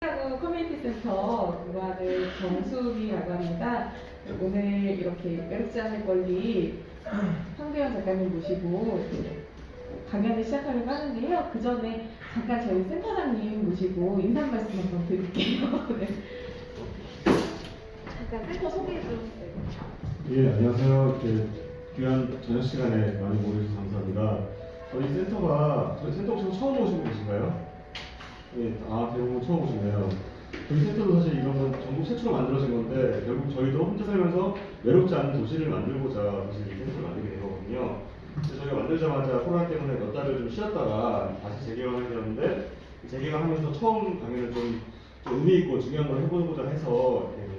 커뮤니티 센터 근무하는 정수미라고 합니다. 오늘 이렇게 외롭지 않을 권리 황대현 작가님 모시고 강연을 시작하려고 하는데요. 그 전에 잠깐 저희 센터장님 모시고 인사 말씀 한번 드릴게요. 네. 잠깐 센터 소개 좀. 예, 안녕하세요. 귀한 저녁 시간에 많이 모여주셔서 감사합니다. 저희 센터 혹시 처음 오신 분 계신가요? 예, 대부분 처음 오시네요. 저희 센터도 사실 이런 건 전국 최초로 만들어진 건데, 결국 저희도 혼자 살면서 외롭지 않은 도시를 만들고자 사실 이 센터를 만들게 된 거거든요. 저희가 만들자마자 코로나 때문에 몇 달을 좀 쉬었다가 다시 재개방하게 되었는데, 재개방하면서 처음 강연을 좀 의미 있고 중요한 걸 해보고자 해서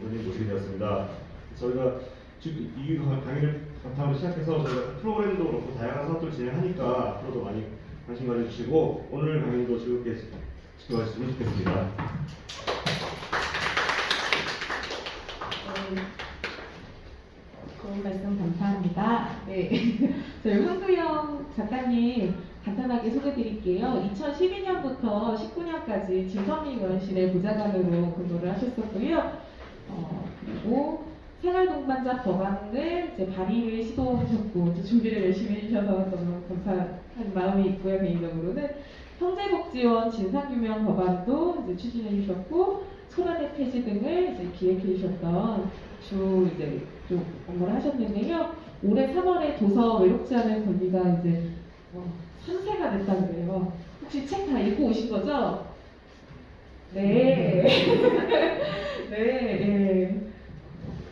원장님 모시게 되었습니다. 저희가 지금 이 강의를 바탕으로 시작해서 저희가 프로그램도 그렇고 다양한 사업들을 진행하니까 앞으로도 많이 관심 가져주시고 오늘 강의도 즐겁게 지켜봐주시면 좋겠습니다. 좋은 말씀 감사합니다. 네, 저희 황두영 작가님 간단하게 소개드릴게요. 2012년부터 19년까지 진선미의원실의 보좌관으로 근무를 하셨었고요. 그리고 생활동반자 법안을 이제 발의를 시도하셨고 준비를 열심히 해주셔서 너무 감사한 마음이 있고요. 개인적으로는 형제복지원 진상규명 법안도 이제 추진해 주셨고 소란의 폐지 등을 이제 기획해 주셨던 주 이제 좀 업무를 하셨는데요. 올해 3월에 도서 외롭지 않은 권리가 이제 3세가 됐다고 그래요. 혹시 책 다 읽고 오신 거죠? 네. 네, 예.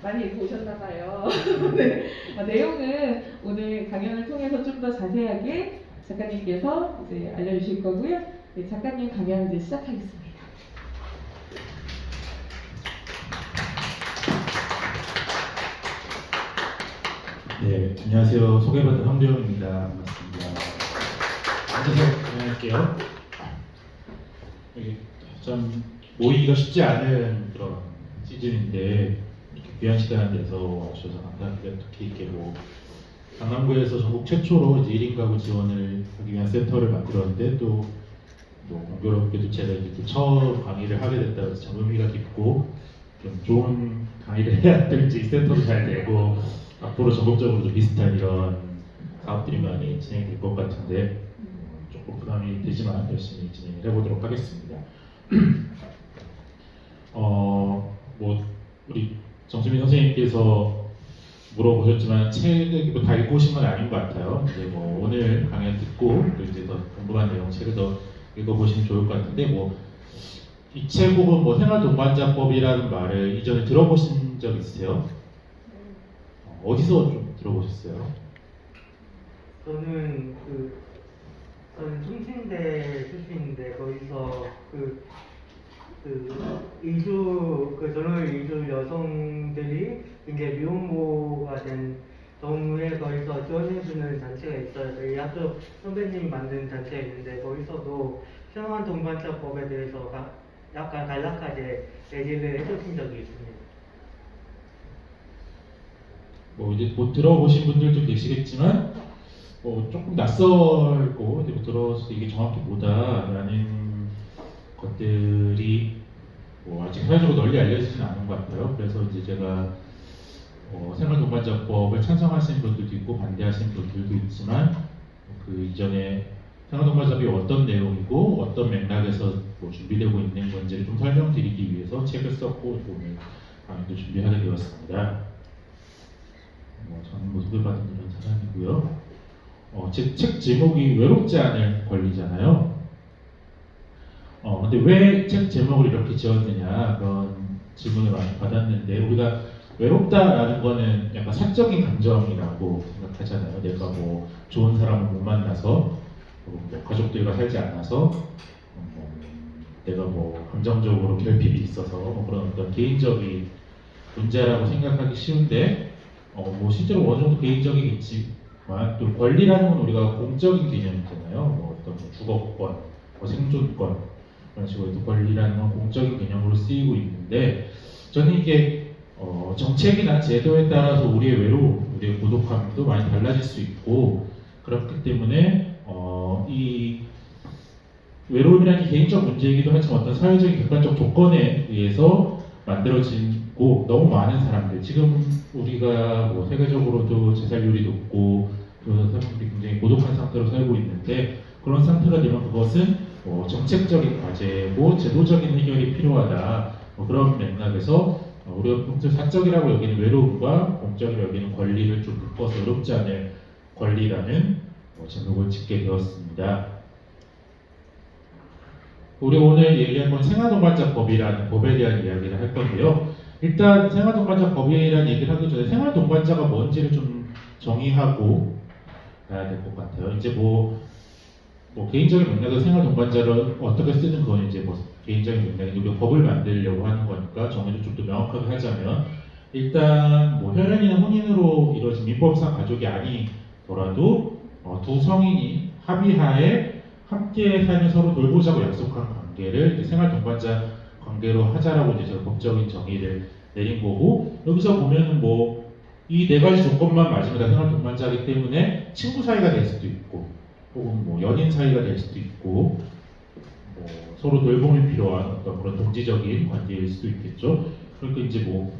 많이 읽고 오셨나봐요. 네. 내용은 오늘 강연을 통해서 좀 더 자세하게 작가님께서 이제 알려주실 거고요. 네, 작가님 강연 이제 시작하겠습니다. 네, 안녕하세요. 소개받은 황대현입니다. 반갑습니다. 앉아서 진행할게요. 참 모이기가 쉽지 않은 그런 시즌인데 이렇게 귀한 시간 내서 와주셔서 감사합니다. 특히 이렇게 강남구에서 전국 최초로 이제 1인 가구 지원을 하기 위한 센터를 만들었는데 또 공교롭게도 제가 이제 첫 강의를 하게 됐다고 해서 참 의미가 깊고 좀 좋은 강의를 해야 될지 센터도 잘 되고 앞으로 전국적으로 좀 비슷한 이런 사업들이 많이 진행될 것 같은데 조금 부담이 되지만 열심히 진행을 해보도록 하겠습니다. 우리 정수민 선생님께서 물어보셨지만 책을 다 읽고 오신 건 아닌 것 같아요. 이제 오늘 강연 듣고 또 이제 더 궁금한 내용 책을 더 읽어보시면 좋을 것 같은데 이 책 혹은 생활동반자법이라는 말을 이전에 들어보신 적 있으세요? 어디서 좀 들어보셨어요? 저는 충칭대 출신인데 거기서 전월 이주 여성들이 이제 미혼모가 된 경우에 거기서 지원해주는 단체가 있어요. 저희 학교 선배님이 만든 단체가 있는데 거기서도 생활동반자법에 대해서 약간 간략하게 얘기를 해주신 적이 있습니다. 이제 들어보신 분들도 계시겠지만 조금 낯설고 이제 들어서 이게 정확히 뭐다라는 것들이 아직 사회적으로 널리 알려지지는 않은 것 같아요. 그래서 이제 제가 생활동반자법을 찬성하시는 분들도 있고 반대하시는 분들도 있지만 그 이전에 생활동반자법이 어떤 내용이고 어떤 맥락에서 준비되고 있는 건지를 좀 설명드리기 위해서 책을 썼고 오늘 강의도 준비하게 되었습니다. 저는 소개받은 이런 사람이고요. 책 제목이 외롭지 않을 권리잖아요. 근데 왜 책 제목을 이렇게 지었느냐 그런 질문을 많이 받았는데 우리가 외롭다라는 거는 약간 사적인 감정이라고 생각하잖아요. 내가 좋은 사람을 못 만나서 가족들과 살지 않아서 내가 감정적으로 결핍이 있어서 그런 어떤 개인적인 문제라고 생각하기 쉬운데 실제로 어느 정도 개인적이겠지만 또 권리라는 건 우리가 공적인 개념이잖아요. 어떤 주거권, 생존권 그런 식으로 또 권리라는 건 공적인 개념으로 쓰이고 있는데 저는 이게 정책이나 제도에 따라서 우리의 외로움, 우리의 고독함도 많이 달라질 수 있고 그렇기 때문에 이 외로움이라는 게 개인적 문제이기도 하지만 어떤 사회적인 객관적 조건에 의해서 만들어지고 너무 많은 사람들 지금 우리가 뭐 세계적으로도 재살률이 높고 그 사람들이 굉장히 고독한 상태로 살고 있는데 그런 상태가 되면 그것은 정책적인 과제고 제도적인 해결이 필요하다 그런 맥락에서 우리가 평소 사적이라고 여기는 외로움과 공적이라고 여기는 권리를 좀 묶어서 외롭지 않을 권리라는 제목을 짓게 되었습니다. 우리 오늘 얘기할 건 생활동반자법이라는 법에 대한 이야기를 할 건데요. 일단 생활동반자법이라는 얘기를 하기 전에 생활동반자가 뭔지를 좀 정의하고 가야 될 것 같아요. 이제 뭐 개인적인 맥락에서 생활동반자를 어떻게 쓰는 건 이제 뭐 개인적인 맥락인데 우리가 법을 만들려고 하는 거니까 정의를 좀 더 명확하게 하자면 일단 뭐 혈연이나 혼인으로 이루어진 민법상 가족이 아니더라도 두 성인이 합의하에 함께 살며 서로 돌보자고 약속한 관계를 이제 생활동반자 관계로 하자라고 이제 법적인 정의를 내린 거고 여기서 보면은 뭐 이 네 가지 조건만 맞으면 다 생활동반자이기 때문에 친구 사이가 될 수도 있고 혹은 뭐 연인 사이가 될 수도 있고 뭐 서로 돌봄이 필요한 어떤 그런 동지적인 관계일 수도 있겠죠. 그러니까 이제 뭐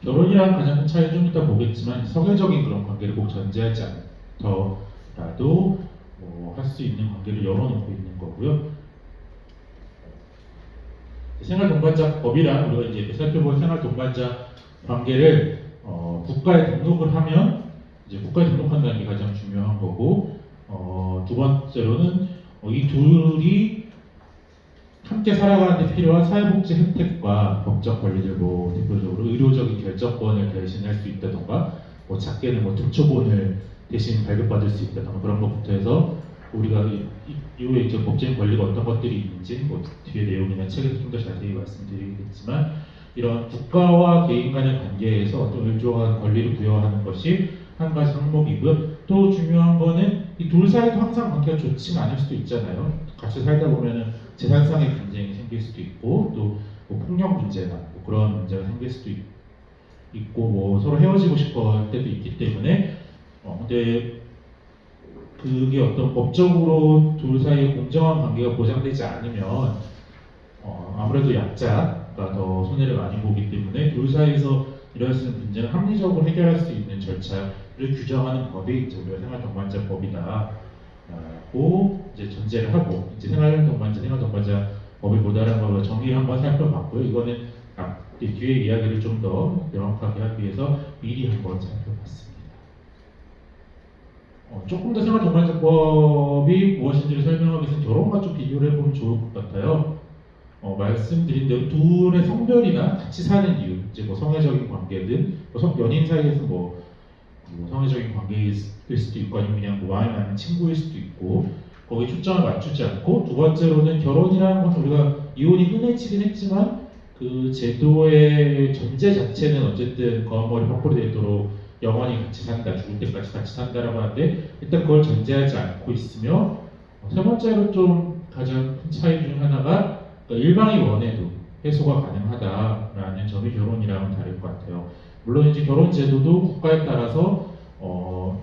결혼이랑 가장 큰 차이 좀 이따 보겠지만 성애적인 그런 관계를 꼭 전제하지 않더라도 할 수 있는 관계를 열어놓고 있는 거고요. 생활동반자법이란 우리가 이제 살펴본 생활동반자 관계를 국가에 등록을 하면 이제 국가에 등록한다는 게 가장 중요한 거고 두 번째로는 이 둘이 함께 살아가는 데 필요한 사회복지 혜택과 법적 권리들 뭐 대표적으로 의료적인 결정권을 대신할 수 있다던가 뭐 작게는 뭐 등초본을 대신 발급받을 수 있다던가 그런 것부터 해서 우리가 이후에 이제 법적인 권리가 어떤 것들이 있는지 뭐 뒤에 내용이나 책에서 좀 더 자세히 말씀드리겠지만 이런 국가와 개인 간의 관계에서 어떤 일정한 권리를 부여하는 것이 한 가지 항목이고요. 또 중요한 거는 이 둘 사이도 항상 관계가 좋지는 않을 수도 있잖아요. 같이 살다 보면은 재산상의 분쟁이 생길 수도 있고 또 뭐 폭력 문제나 뭐 그런 문제가 생길 수도 있고 뭐 서로 헤어지고 싶어 할 때도 있기 때문에 근데 그게 어떤 법적으로 둘 사이의 공정한 관계가 보장되지 않으면 아무래도 약자가 더 손해를 많이 보기 때문에 둘 사이에서 일어날 수 있는 분쟁을 합리적으로 해결할 수 있는 절차를 규정하는 법이 이제 우리가 생활동반자법이다라고 이제 전제를 하고 이제 생활동반자 법에 도달한 걸로 정의를 한번 살펴봤고요. 이거는 뒤에 이야기를 좀 더 명확하게 하기 위해서 미리 한번 살펴봤습니다. 조금 더 생활동반자법이 무엇인지를 설명하기 위해서 결혼과 좀 비교를 해보면 좋을 것 같아요. 말씀드린 대로 둘의 성별이나 같이 사는 이유, 이제 뭐 성애적인 관계든 뭐 연인 사이에서 뭐 성애적인 관계일 수도 있고 아니면 그냥 뭐 마음에 맞는 친구일 수도 있고 거기에 초점을 맞추지 않고 두 번째로는 결혼이라는 건 우리가 이혼이 흔해지긴 했지만 그 제도의 전제 자체는 어쨌든 거머리 퍼플이 되도록 영원히 같이 산다, 죽을 때까지 같이 산다라고 하는데 일단 그걸 전제하지 않고 있으며 세 번째로 좀 가장 큰 차이 중 하나가 일방이 원해도 해소가 가능하다라는 점이 결혼이랑은 다를 것 같아요. 물론 이제 결혼 제도도 국가에 따라서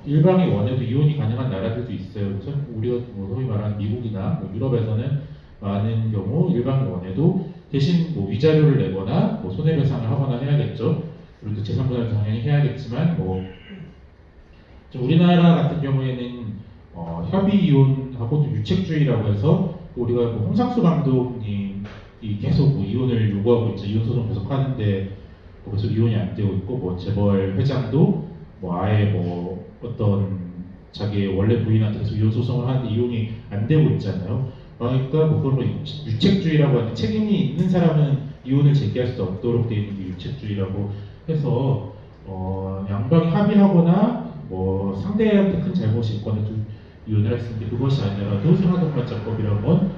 일방이 원해도 이혼이 가능한 나라들도 있어요. 우리가 뭐 소위 말하는 미국이나 뭐 유럽에서는 많은 경우 일방이 원해도 대신 뭐 위자료를 내거나 뭐 손해배상을 하거나 해야겠죠. 그리고 재산분할을 당연히 해야겠지만 뭐 우리나라 같은 경우에는 협의 이혼하고 또 유책주의라고 해서 우리가 뭐 홍상수 감독님이 계속 뭐 이혼을 요구하고 있죠. 이혼 소송 계속 하는데 뭐 계속 이혼이 안 되고 있고 뭐 재벌 회장도 뭐 아예 뭐 어떤 자기의 원래 부인한테 계속 이혼 소송을 하는데 이혼이 안 되고 있잖아요. 그러니까 뭐 그런 거 유책주의라고 하는데 책임이 있는 사람은 이혼을 제기할 수 없도록 되어 있는 게 유책주의라고 해서 양방이 합의하거나 뭐 상대한테 큰 잘못이 있거나 이혼을 했는데 그것이 아니라도 생활동반자법이라는 건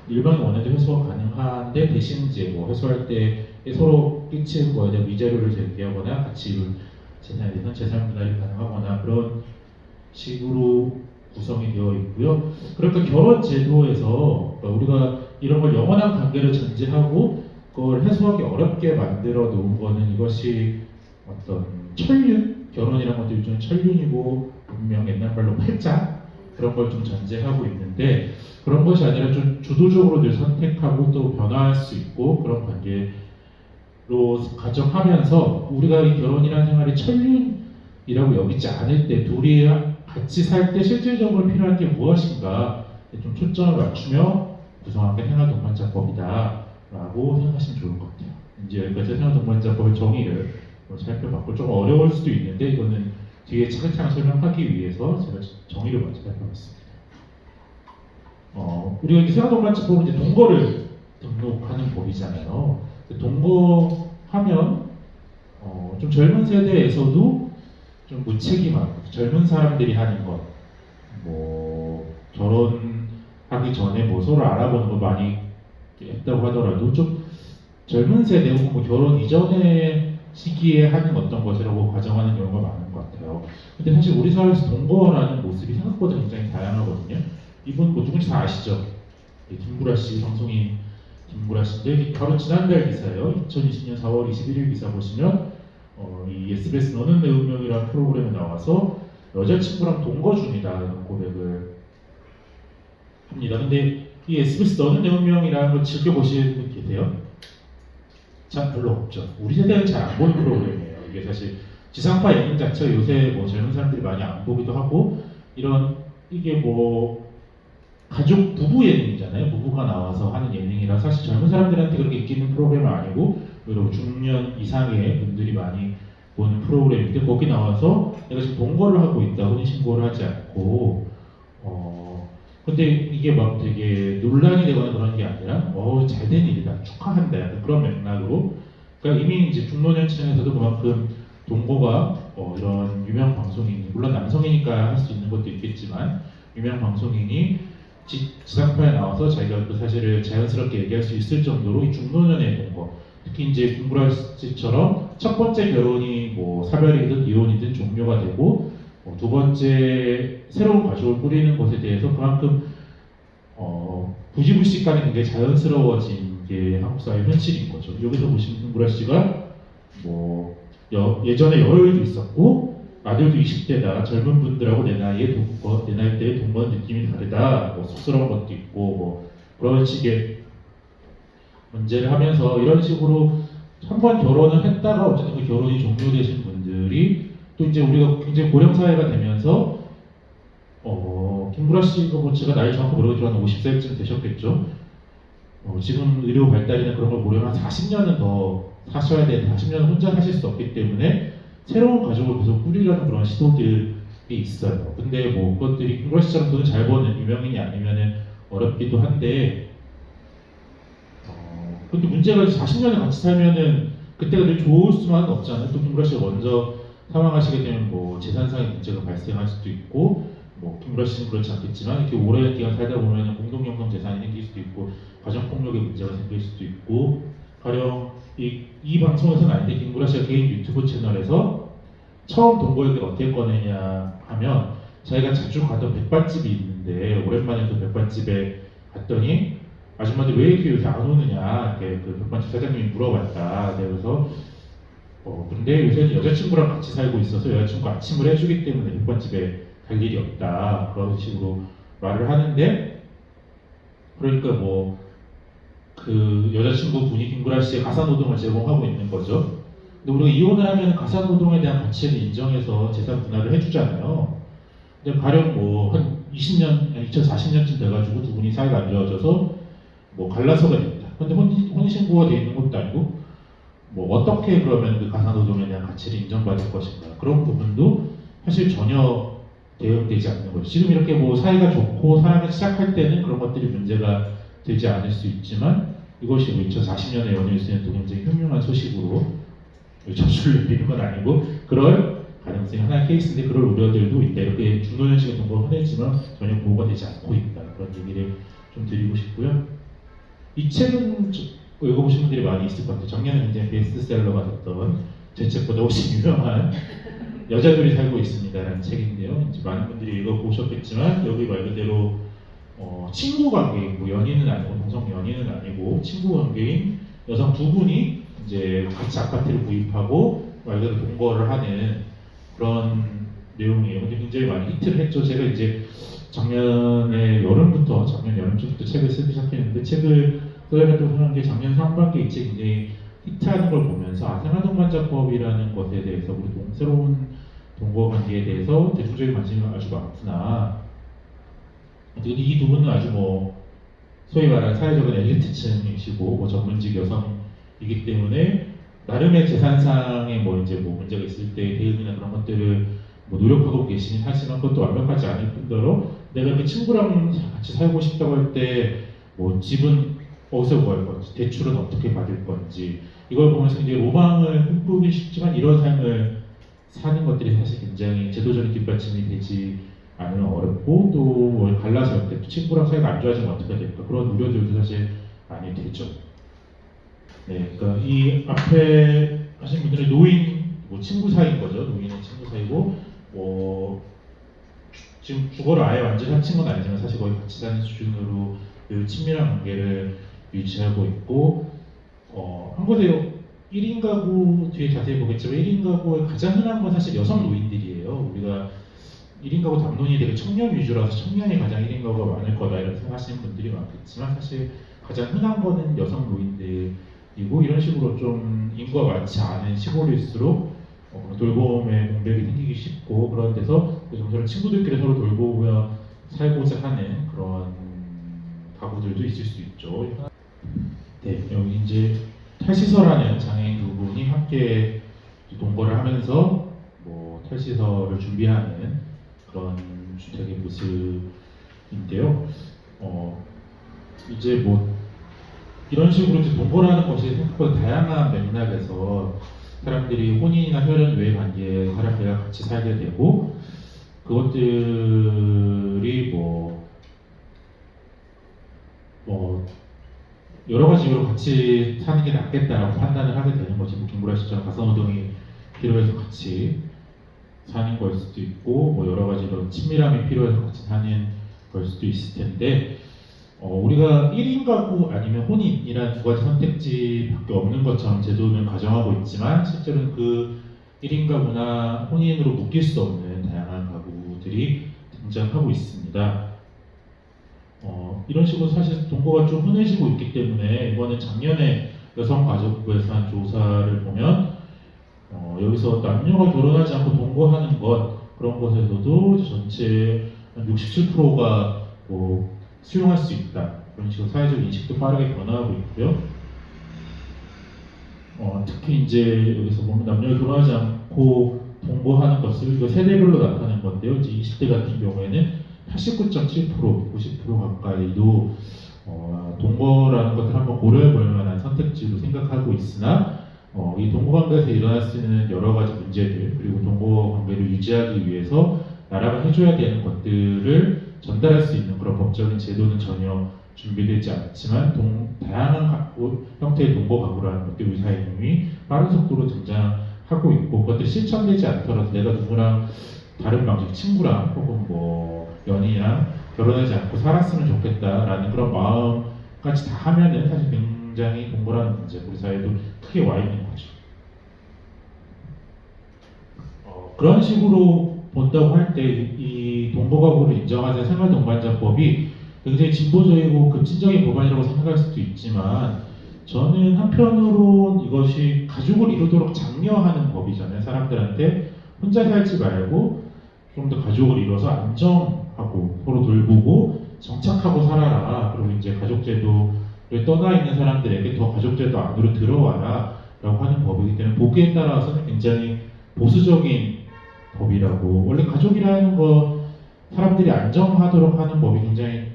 일방이 원해도 해소가 가능한데 대신 이제 뭐 해소할 때 서로 끼치는 거에 대한 위자료를 제기하거나 같이 재산에 대해서 재산 분할이 가능하거나 그런 식으로 구성이 되어 있고요. 그러니까 결혼 제도에서 우리가 이런 걸 영원한 관계를 전제하고 그걸 해소하기 어렵게 만들어 놓은 거는 이것이 어떤 천륜? 결혼이란 것도 일종의 천륜이고 분명 옛날 말로 팔자 그런 걸 좀 전제하고 있는데 그런 것이 아니라 좀 주도적으로 늘 선택하고 또 변화할 수 있고 그런 관계로 가정하면서 우리가 이 결혼이라는 생활이 천륜이라고 여기지 않을 때 둘이 같이 살 때 실질적으로 필요한 게 무엇인가 좀 초점을 맞추며 구성한 게 생활동반자법이다라고 생각하시면 좋을 것 같아요. 이제 여기까지 생활동반자법의 정의를 살펴봤고 좀 어려울 수도 있는데 이거는 뒤에 차근차근 설명하기 위해서 제가 정의를 먼저 살펴봤습니다. 우리가 이제 생활동반자법은 이제 동거를 등록하는 법이잖아요. 동거하면 좀 젊은 세대에서도 좀 무책임하고 젊은 사람들이 하는 것, 뭐 결혼하기 전에 뭐 서로 알아보는 거 많이 했다고 하더라도 좀 젊은 세대 혹은 뭐 결혼 이전의 시기에 하는 어떤 것이라고 가정하는 경우가 많은 것 같아요. 근데 사실 우리 사회에서 동거라는 모습이 생각보다 굉장히 다양하거든요. 이분 뭐 누군지 다 아시죠? 김구라 씨, 방송인 김구라 씨인데 바로 지난달 기사예요. 2020년 4월 21일 기사 보시면 이 SBS 너는 내 운명이라는 프로그램에 나와서 여자친구랑 동거 중이다라는 고백을 합니다. 근데 이 SBS 너는 내 운명이라는 걸 즐겨보시는 분 계세요? 참 별로 없죠. 우리 세대는 잘 안 보는 프로그램이에요. 이게 사실 지상파 예능 자체가 요새 뭐 젊은 사람들이 많이 안 보기도 하고 이게 뭐 가족 부부 예능이잖아요. 부부가 나와서 하는 예능이라 사실 젊은 사람들한테 그렇게 인기 있는 프로그램은 아니고 오히려 중년 이상의 분들이 많이 보는 프로그램인데 거기 나와서 내가 지금 동거를 하고 있다 혼인신고를 하지 않고 근데 이게 막 되게 논란이 되거나 그런 게 아니라 잘된 일이다 축하한다 약간 그런 맥락으로 그러니까 이미 이제 중노년층에서도 그만큼 동거가 이런 유명 방송인이 물론 남성이니까 할 수 있는 것도 있겠지만 유명 방송인이 지상파에 나와서 자기가 그 사실을 자연스럽게 얘기할 수 있을 정도로 이 중노년의 동거 특히 이제 김구라 씨처럼 첫 번째 결혼이 뭐 사별이든 이혼이든 종료가 되고 두 번째 새로운 가족을 꾸리는 것에 대해서 그만큼 부지불식간에 굉장히 자연스러워진 게 한국 사회의 현실인 거죠. 여기서 보시면 김구라 씨가 뭐 예전에 여유도 있었고 아들도 20대다 젊은 분들하고 내 나이대의 동거 느낌이 다르다 뭐 쑥스러운 것도 있고 뭐 그런 식의 문제를 하면서 이런 식으로 한 번 결혼을 했다가 어쨌든 그 결혼이 종료되신 분들이 또 이제 우리가 굉장히 고령 사회가 되면서 김구라 씨가 뭐 제가 나이 정확히 모르겠지만 50세쯤 되셨겠죠. 지금 의료 발달이나 그런 걸 고려하면 40년은 더 사셔야 되는데 40년은 혼자 사실 수 없기 때문에 새로운 가족을 계속 꾸리려는 그런 시도들이 있어요. 근데 뭐 그것들이 김구라 씨처럼 돈을 잘 버는 유명인이 아니면은 어렵기도 한데 근데 문제가 40년을 같이 살면은 그때가 늘 좋을 수만은 없잖아요. 또 김구라 씨가 먼저 사망하시게 되면 뭐 재산상의 문제가 발생할 수도 있고 뭐 김구라 씨는 그렇지 않겠지만 이렇게 오랜 기간 살다 보면 공동형성 재산이 생길 수도 있고 가정폭력의 문제가 생길 수도 있고 가령 이 방송에서는 아닌데 김구라 씨가 개인 유튜브 채널에서 처음 동거 얘기를 어떻게 꺼내냐 하면 자기가 자주 가던 백반집이 있는데 오랜만에 그 백반집에 갔더니 아줌마들 왜 이렇게 요새 안 오느냐 이렇게 그 백반집 사장님이 물어봤다. 그래서 근데 요새는 여자친구랑 같이 살고 있어서 여자친구가 아침을 해주기 때문에 백반집에 갈 일이 없다 그런 식으로 말을 하는데 그러니까 뭐 그 여자친구 분이 김구라 씨의 가사노동을 제공하고 있는 거죠. 근데 우리가 이혼을 하면 가사노동에 대한 가치를 인정해서 재산 분할을 해주잖아요. 근데 가령 뭐 한 2040년쯤 돼가지고 두 분이 사이가 안 좋아져서 뭐 갈라서가 됐다. 근데 혼인신고가 돼 있는 것도 아니고 뭐 어떻게 그러면 그 가사노동에 대한 가치를 인정받을 것인가 그런 부분도 사실 전혀 대응되지 않는 거죠. 지금 이렇게 뭐 사이가 좋고 사랑을 시작할 때는 그런 것들이 문제가 되지 않을 수 있지만 이것이 뭐 2040년에 연일수는 또 굉장히 흉흉한 소식으로 저주를 내리는 건 아니고 그럴 가능성이 하나의 케이스인데 그럴 우려들도 있다. 이렇게 중노년층의 동거를 흔했지만 전혀 보호가 되지 않고 있다. 그런 얘기를 좀 드리고 싶고요. 이 책은 읽어보신 분들이 많이 있을 것 같아요. 작년에 굉장히 베스트셀러가 됐던 제 책보다 훨씬 유명한 여자들이 살고 있습니다라는 책인데요. 이제 많은 분들이 읽어보셨겠지만 여기 말 그대로 친구 관계인 뭐 연인은 아니고 동성 연인은 아니고 친구 관계인 여성 두 분이 이제 같이 아파트를 구입하고 말 그대로 동거를 하는 그런 내용이에요. 근데 굉장히 많이 히트를 했죠. 제가 이제 작년 여름쯤부터 책을 쓰기 시작했는데 책을 써야겠다고 생각한 게 작년 상반기에 이 책이 굉장히 히트하는 걸 보면서 생활동반자법이라는 것에 대해서 우리 새로운 동거관계에 대해서 대중적인 관심이 아주 많구나. 이 두 분은 아주 소위 말하는 사회적인 엘리트층이시고 전문직 여성이기 때문에 나름의 재산상의 문제가 있을 때 대응이나 그런 것들을 노력하고 계시긴 하지만 그것도 완벽하지 않을 뿐더러 내가 이렇게 친구랑 같이 살고 싶다고 할 때 집은 어디서 구할 건지 대출은 어떻게 받을 건지 이걸 보면서 이제 로망을 꿈꾸기 쉽지만 이런 삶을 사는 것들이 사실 굉장히 제도적인 뒷받침이 되지 않으면 어렵고 또 갈라서 할 때 친구랑 사이가 안 좋아지면 어떻게 될까 그런 우려들도 사실 많이 되죠. 네, 그러니까 이 앞에 하신 분들은 노인 친구 사이인 거죠. 노인은 친구 사이고 지금 주거를 아예 완전히 합친 건 아니지만 사실 거의 같이 사는 수준으로 매우 친밀한 관계를 유지하고 있고 한 곳에 1인 가구 뒤에 자세히 보겠지만 1인 가구의 가장 흔한 건 사실 여성 노인들이에요. 우리가 1인 가구 담론이 되게 청년 위주라서 청년이 가장 1인 가구가 많을 거다 이런 생각하시는 분들이 많겠지만 사실 가장 흔한 거는 여성 노인들이고 이런 식으로 좀 인구가 많지 않은 시골일수록 돌봄의 공백이 생기기 쉽고 그런 데서 서로 친구들끼리 서로 돌보며 살고자 하는 그런 가구들도 있을 수 있죠. 네, 여기 이제 탈시설하는 장애인 두 분이 함께 동거를 하면서 탈시설을 준비하는 그런 주택의 모습인데요. 이제 이런 식으로 이제 동거를 하는 것이 생각보다 다양한 맥락에서 사람들이 혼인이나 혈연 외의 관계에 사람들과 같이 살게 되고 그것들이 여러 가지 이유로 같이 사는 게 낫겠다라고 판단을 하게 되는 거지. 김구라 씨처럼 가사노동이 필요해서 같이 사는 걸 수도 있고 여러 가지 이런 친밀함이 필요해서 같이 사는 걸 수도 있을 텐데 우리가 1인 가구 아니면 혼인이라는 두 가지 선택지밖에 없는 것처럼 제도는 가정하고 있지만 실제로는 그 1인 가구나 혼인으로 묶일 수 없는 다양한 가구들이 등장하고 있습니다. 이런 식으로 사실 동거가 좀 흔해지고 있기 때문에 이번에 작년에 여성가족부에서 한 조사를 보면 여기서 남녀가 결혼하지 않고 동거하는 것 그런 것에서도 전체 한 67%가 수용할 수 있다. 그런 식으로 사회적 인식도 빠르게 변화하고 있고요. 특히 이제 여기서 보면 남녀가 결혼하지 않고 동거하는 것을 이거 세대별로 나타낸 건데요. 이제 20대 같은 경우에는 89.7%, 90% 가까이도 동거라는 것을 한번 고려해볼 만한 선택지로 생각하고 있으나 이 동거관계에서 일어날 수 있는 여러 가지 문제들 그리고 동거관계를 유지하기 위해서 나라가 해줘야 되는 것들을 전달할 수 있는 그런 법적인 제도는 전혀 준비되지 않지만 다양한 형태의 동거가구라는 것들이 우리 사회에 이미 빠른 속도로 등장하고 있고 그것들이 실천되지 않더라도 내가 누구랑 다른 방식 친구랑 혹은 연인이랑 결혼하지 않고 살았으면 좋겠다라는 그런 마음까지 다 하면은 사실 굉장히 동거라는 문제 우리 사회도 크게 와 있는 거죠. 그런 식으로 본다고 할 때 이 동거가구를 인정하는 생활동반자법이 굉장히 진보적이고 급진적인 법안이라고 생각할 수도 있지만 저는 한편으론 이것이 가족을 이루도록 장려하는 법이잖아요. 사람들한테 혼자 살지 말고 좀 더 가족을 이뤄서 안정하고 서로 돌보고 정착하고 살아라. 그리고 이제 가족제도를 떠나 있는 사람들에게 더 가족제도 안으로 들어와라 라고 하는 법이기 때문에 보기에 따라서는 굉장히 보수적인 법이라고 원래 가족이라는 거 사람들이 안정하도록 하는 법이 굉장히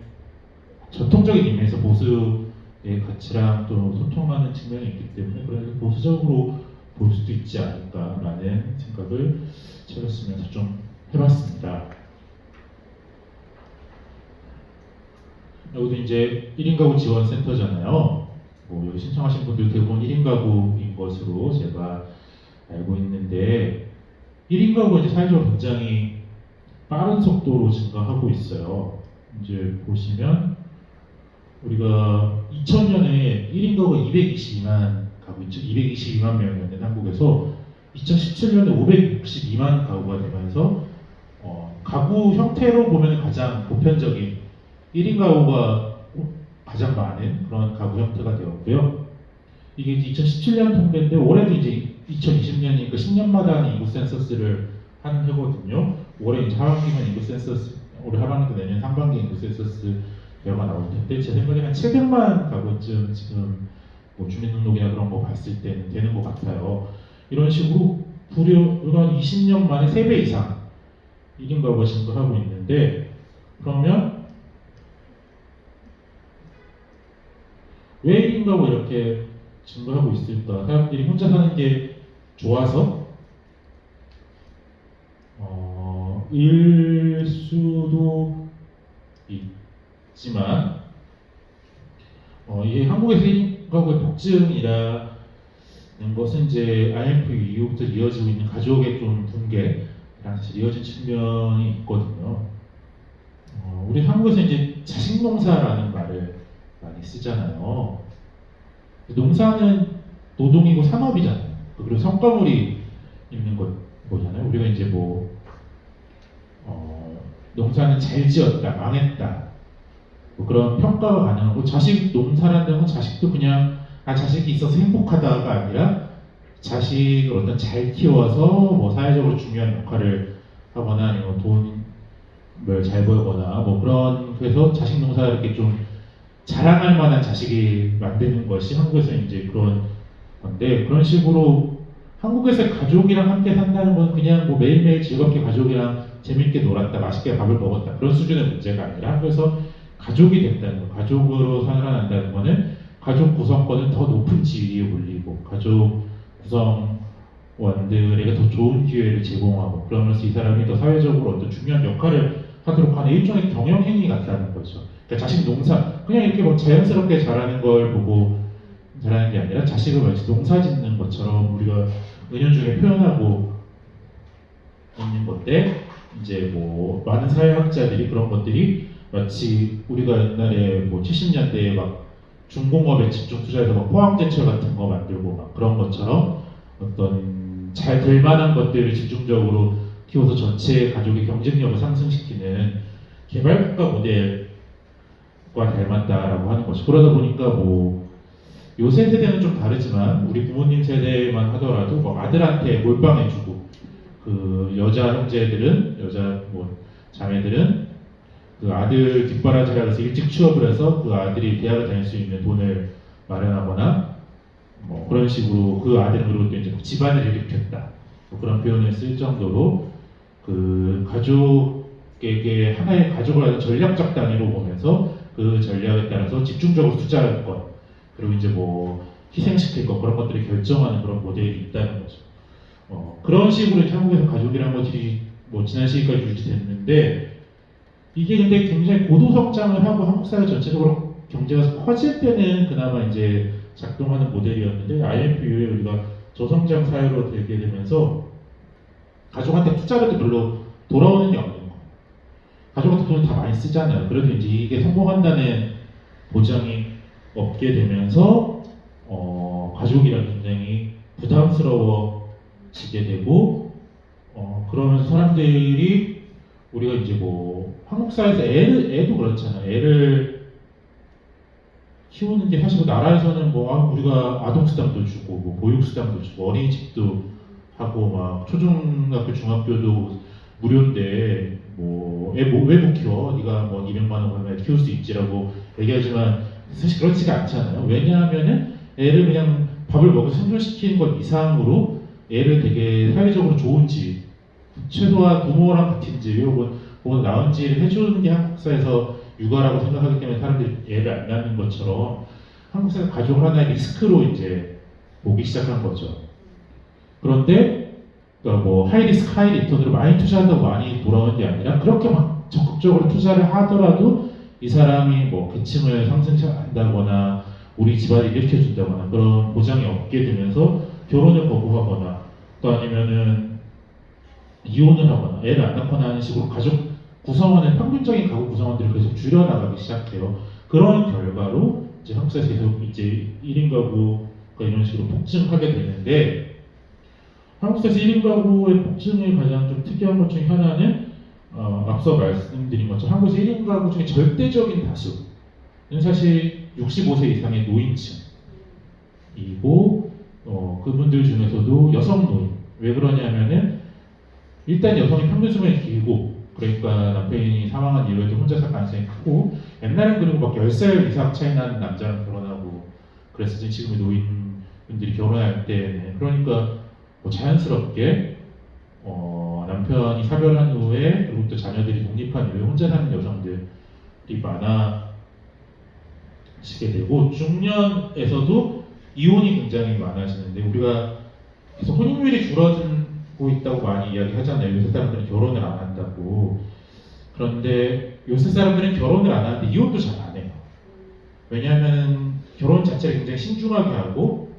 전통적인 의미에서 보수의 가치랑 또 소통하는 측면이 있기 때문에 그래서 보수적으로 볼 수도 있지 않을까라는 생각을 책을 쓰면서 좀 해봤습니다. 여기도 이제 1인 가구 지원센터잖아요. 여기 신청하신 분들 대부분 1인 가구인 것으로 제가 알고 있는데 1인 가구가 이제 사회적으로 굉장히 빠른 속도로 증가하고 있어요. 이제 보시면 우리가 2000년에 1인 가구가 222만 가구, 222만 명이었는데 한국에서 2017년에 562만 가구가 되면서 가구 형태로 보면 가장 보편적인 1인 가구가 가장 많은 그런 가구 형태가 되었고요. 이게 2017년 통계인데 올해도 이제 2020년이니까 10년마다 하는 인구 센서스를 하는 해거든요. 올해 이제 하반기면 인구 센서스, 올해 하반기도 내년 상반기 인구 센서스 결과 나올 텐데 제 생각에는 한 700만 가구쯤 지금 뭐 주민등록이나 그런 거 봤을 때는 되는 것 같아요. 이런 식으로 불과 20년 만에 3배 이상 1인 가구가 증가하고 있는데 그러면 왜 1인 가구 이렇게 증가하고 있을까? 사람들이 혼자 사는 게 좋아서 일 수도 있지만 이 한국에서 1인 가구의 폭증이라는 것은 이제 IMF 이후부터 이어지고 있는 가족의 좀 붕괴랑 사실 이어진 측면이 있거든요. 우리 한국에서 이제 자식농사라는 말을 많이 쓰잖아요. 농사는 노동이고 산업이잖아요. 그리고 성과물이 있는 거잖아요. 우리가 이제 농사는 잘 지었다, 망했다. 뭐 그런 평가가 가능하고 자식 농사라는 건 자식도 그냥 자식이 있어서 행복하다가 아니라 자식을 어떤 잘 키워서 뭐 사회적으로 중요한 역할을 하거나 아니면 돈을 잘 벌거나 뭐 그런 그래서 자식 농사 이렇게 좀 자랑할 만한 자식이 만드는 것이 한국에서 이제 그런 건데 그런 식으로 한국에서 가족이랑 함께 산다는 건 그냥 뭐 매일매일 즐겁게 가족이랑 재밌게 놀았다, 맛있게 밥을 먹었다 그런 수준의 문제가 아니라 한국에서 가족이 됐다는 거, 가족으로 살아난다는 거는 가족 구성권을 더 높은 지위에 올리고 가족 구성원들에게 더 좋은 기회를 제공하고 그러면서 이 사람이 더 사회적으로 어떤 중요한 역할을 하도록 하는 일종의 경영행위 같다는 거죠. 그러니까 자식 농사 그냥 이렇게 뭐 자연스럽게 자라는 걸 보고 자라는 게 아니라 자식을 마치 농사 짓는 것처럼 우리가 은연중에 표현하고 있는 건데 이제 뭐 많은 사회학자들이 그런 것들이 마치 우리가 옛날에 뭐 70년대에 막 중공업에 집중 투자해서 막 포항제철 같은 거 만들고 막 그런 것처럼 어떤 잘 될 만한 것들을 집중적으로 키워서 전체 가족의 경쟁력을 상승시키는 개발국가 모델과 닮았다라고 하는 것이 그러다 보니까 뭐 요새 세대는 좀 다르지만 우리 부모님 세대만 하더라도 뭐 아들한테 몰빵해주고 그 여자 형제들은 여자 뭐 자매들은 그 아들 뒷바라지라 해서 일찍 취업을 해서 그 아들이 대학을 다닐 수 있는 돈을 마련하거나 뭐 그런 식으로 그 아들은 그리고 또 이제 집안을 일으켰다 뭐 그런 표현을 쓸 정도로 그 가족에게 하나의 가족을 아주 전략적 단위로 보면서 그 전략에 따라서 집중적으로 투자할 것 그리고 이제 뭐 희생시킬 것 그런 것들을 결정하는 그런 모델이 있다는 거죠. 그런 식으로 이제 한국에서 가족이라는 것들이 뭐 지난 시기까지 유지됐는데 이게 근데 굉장히 고도 성장을 하고 한국 사회 전체적으로 경제가 커질 때는 그나마 이제 작동하는 모델이었는데 IMF 이후에 우리가 저성장 사회로 되게 되면서 가족한테 투자를 별로 돌아오는 게 없는 거예요. 가족한테 돈을 다 많이 쓰잖아요. 그래도 이제 이게 성공한다는 보장이 없게 되면서 가족이란 굉장히 부담스러워지게 되고 그러면서 사람들이 우리가 이제 뭐 한국 사회에서 애도 그렇잖아요. 애를 키우는 게 사실 나라에서는 뭐 우리가 아동수당도 주고 뭐 보육수당도 주고 어린이집도 하고 막 초중학교 중학교도 무료인데 뭐 애 왜 못 키워? 네가 뭐 200만 원 벌면 키울 수 있지라고 얘기하지만 사실 그렇지가 않잖아요. 왜냐하면은 애를 그냥 밥을 먹여 생존시키는 것 이상으로 애를 되게 사회적으로 좋은 지 최소한 부모랑 같은 지 혹은 나은 지를 해주는 게 한국 사회에서 육아라고 생각하기 때문에 사람들이 애를 안 낳는 것처럼 한국 사회 가족을 하나의 리스크로 이제 보기 시작한 거죠. 그런데 그러니까 뭐 하이 리스크 하이 리턴으로 많이 투자한다고 많이 돌아오는 게 아니라 그렇게 막 적극적으로 투자를 하더라도 이 사람이 뭐 계층을 상승한다거나 우리 집안을 일으켜준다거나 그런 보장이 없게 되면서 결혼을 거부하거나 또 아니면은 이혼을 하거나 애를 안 낳거나 하는 식으로 가족 구성원의 평균적인 가구 구성원들을 계속 줄여나가기 시작해요. 그런 결과로 이제 한국 사회에서 계속 이제 1인 가구가 이런 식으로 폭증하게 되는데 한국 사회에서 1인 가구의 폭증의 가장 좀 특이한 것 중에 하나는 앞서 말씀드린 것처럼 한국에서 1인 가구 중에 절대적인 다수는 사실 65세 이상의 노인층이고 그분들 중에서도 여성 노인. 왜 그러냐면은 일단 여성이 평균 수명이 길고 그러니까 남편이 사망한 이후에도 혼자 살 가능성이 크고 옛날엔 그리고 막 10살 이상 차이 나는 남자랑 결혼하고 그랬었지 지금의 노인분들이 결혼할 때는 그러니까 뭐 자연스럽게 남편이 사별한 후에 그리고 또 자녀들이 독립한 이후에 혼자 사는 여성들이 많아지게 되고 중년에서도 이혼이 굉장히 많아지는데 우리가 계속 혼인율이 줄어들고 있다고 많이 이야기하잖아요. 요새 사람들은 결혼을 안 한다고. 그런데 요새 사람들은 결혼을 안 하는데 이혼도 잘 안 해요. 왜냐하면 결혼 자체를 굉장히 신중하게 하고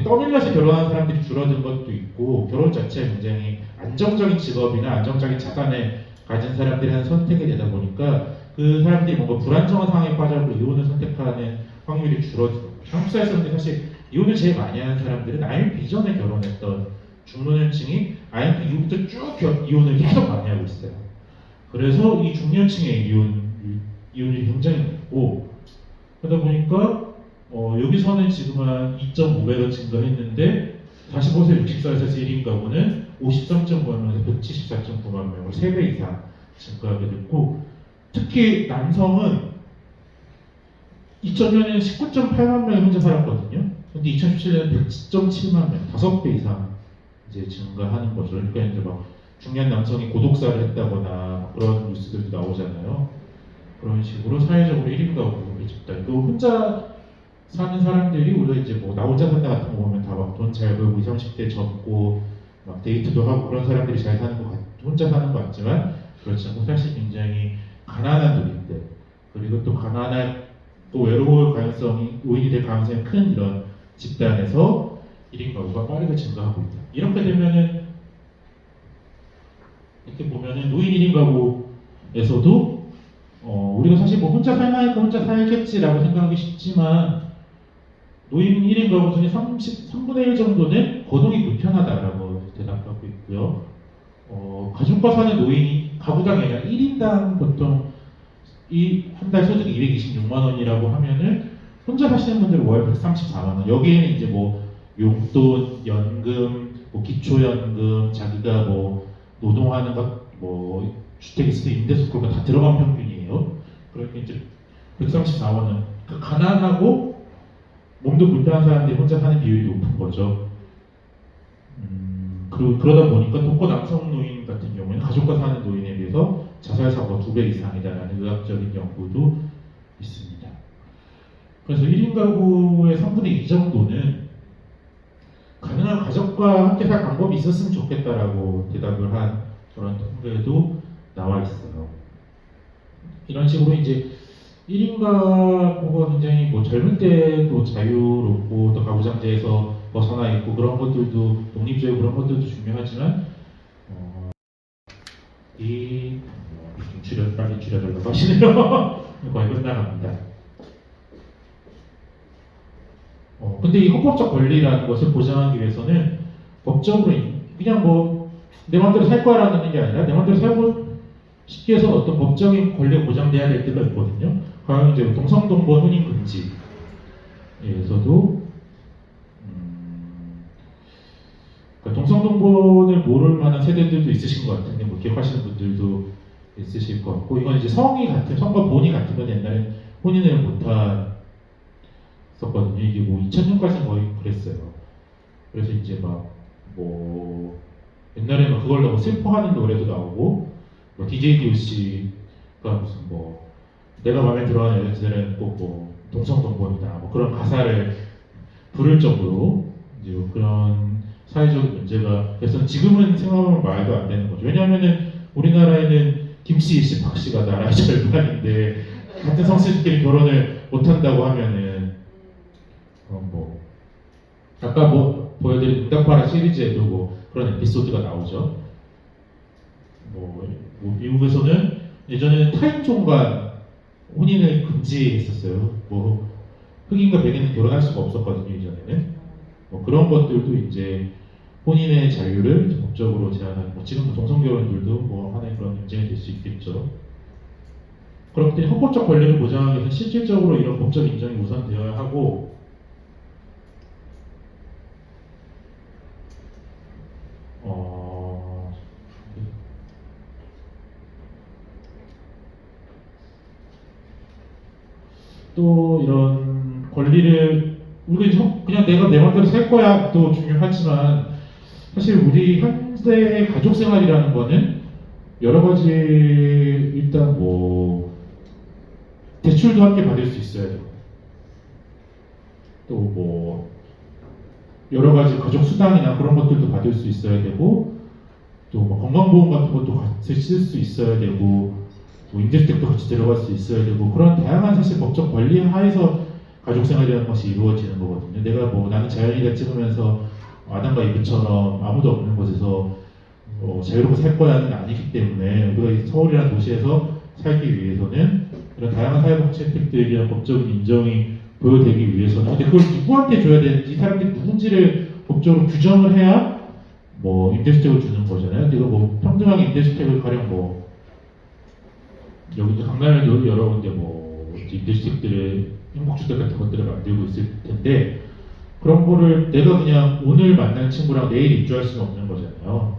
떠밀려서 결혼하는 사람들이 줄어든 것도 있고 결혼 자체가 굉장히 안정적인 직업이나 안정적인 자산을 가진 사람들이 하는 선택이 되다 보니까 그 사람들이 뭔가 불안정한 상황에 빠져서 이혼을 선택하는 확률이 줄어들고 한국 사회에서는 사실 이혼을 제일 많이 하는 사람들은 IMF 이전에 결혼했던 중년층이 IMF 이후부터 쭉 이혼을 계속 많이 하고 있어요. 그래서 이 중년층의 이혼율이 굉장히 높고 그러다 보니까 여기서는 지금 한 2.5배가 증가했는데 45세 64세에서 1인 가구는 53.9만명에서 174.9만명으로 3배 이상 증가하게 됐고 특히 남성은 2000년에는 19.8만 명이 혼자 살았거든요. 근데 2017년에는 110.7만 명, 5배 이상 이제 증가하는 거죠. 그러니까 이제 막 중년 남성이 고독사를 했다거나 그런 뉴스들도 나오잖아요. 그런 식으로 사회적으로 1인 가구의 집단. 또 혼자 사는 사람들이 우리가 이제 뭐 나 혼자 산다 같은 거 보면 다 막 돈 잘 벌고 20, 30대 젊고 막 데이트도 하고 그런 사람들이 잘 사는 것 혼자 사는 것 같지만 그렇지 않고 사실 굉장히 가난한 노인들 그리고 또 또 외로울 가능성이 노인이 될 가능성이 큰 이런 집단에서 1인 가구가 빠르게 증가하고 있다. 이렇게 되면은 이렇게 보면은 노인 1인 가구에서도 우리가 사실 뭐 혼자 살만하니까 혼자 살겠지라고 생각하기 쉽지만 노인 1인 가구 중에 3분의 1 정도는 거동이 불편하다라고 대답하고 있고요. 가족과 사는 노인이 가구당이 아니라 1인당 보통 한 달 소득이 226만 원이라고 하면은 혼자 사시는 분들은 월 134만 원. 여기에는 이제 뭐 용돈, 연금, 뭐 기초연금, 자기가 뭐 노동하는 것, 뭐 주택 있을 때 임대수 그런 거 다 들어간 평균이에요. 그러니까 이제 134만 원. 가난하고 몸도 불편한 사람들이 혼자 사는 비율이 높은 거죠. 그러다 보니까 독거 남성 노인 같은 경우에는 가족과 사는 노인에 비해서 자살 사고가 2배 이상이다라는 의학적인 연구도 있습니다. 그래서 1인 가구의 3분의 2 정도는 가능한 가족과 함께 살 방법이 있었으면 좋겠다라고 대답을 한 그런 통계도 나와 있어요. 이런 식으로 이제 1인 가구가 굉장히 뭐 젊을 때도 자유롭고 또 가부장제에서 벗어나 있고 그런 것들도 독립적이고 그런 것들도 중요하지만 빨리 줄여달라고 하시네요. 거의 끝나갑니다. 근데 이 헌법적 권리라는 것을 보장하기 위해서는 법적으로 그냥 뭐 내 마음대로 살 거야라는 게 아니라 내 마음대로 살고 쉽게 해서 어떤 법적인 권리가 보장돼야 될 때가 있거든요. 과연 이제 동성동본 혼인 금지에서도 그러니까 동성동본을 모를 만한 세대들도 있으신 것 같은데 뭐 기억하시는 분들도 있으실 것 같고 이건 이제 성과 본이 같은 건 옛날에 혼인을 못했었거든요. 이게 뭐 2000년까지는 거의 그랬어요. 그래서 이제 막 뭐 옛날에 막 그걸 너무 슬퍼하는 노래도 나오고 뭐 DJ DOC가 무슨 뭐 내가 마음에 들어하는 여자들은 꼭 뭐 동성동본이다 뭐 그런 가사를 부를 정도로 이제 뭐 그런 사회적인 문제가 그래서 지금은 생각하면 말도 안 되는 거죠. 왜냐하면은 우리나라에는 김씨, 일씨, 박씨가 나라의 절반인데 같은 성씨끼리 결혼을 못한다고 하면은 뭐 아까 뭐 보여드린 응답하라 시리즈에도 뭐 그런 에피소드가 나오죠. 뭐 미국에서는 예전에는 타인종간 혼인을 금지했었어요. 뭐 흑인과 백인은 결혼할 수가 없었거든요. 예전에는 뭐 그런 것들도 이제 혼인의 자유를 이제 법적으로 제한하는 뭐 지금 동성결혼들도 뭐 하나의 그런 문제가 될 수 있겠죠. 그렇기 때문에 헌법적 권리를 보장하기 위해서 실질적으로 이런 법적 인정이 우선되어야 하고 또 이런 권리를 우리가 그냥 내가 내 맘대로 살 거야 도 중요하지만 사실 우리 현대의 가족 생활이라는 거는 여러 가지 일단 뭐 대출도 함께 받을 수 있어야 되고 또 뭐 여러 가지 가족 수당이나 그런 것들도 받을 수 있어야 되고 또 뭐 건강보험 같은 것도 같이 쓸 수 있어야 되고 뭐 임대주택도 같이 들어갈 수 있어야 되고 그런 다양한 사실 법적 권리 하에서 가족생활이라는 것이 이루어지는 거거든요. 내가 뭐 나는 자연이가 찍으면서 아담과 이브처럼 아무도 없는 곳에서 자유롭게 살 거야는 아니기 때문에 우리가 서울이라는 도시에서 살기 위해서는 이런 다양한 사회적 혜택들이나 법적인 인정이 보여되기 위해서는 근데 그걸 누구한테 줘야 되는지 이 사람들이 누군지를 법적으로 규정을 해야 뭐 임대주택을 주는 거잖아요. 그리고 뭐 평등하게 임대주택을 가령 뭐 여기 강남에도 여러 군데 뭐 임대주택들의 행복주택 같은 것들을 만들고 있을 텐데 그런 거를 내가 그냥 오늘 만난 친구랑 내일 입주할 수는 없는 거잖아요.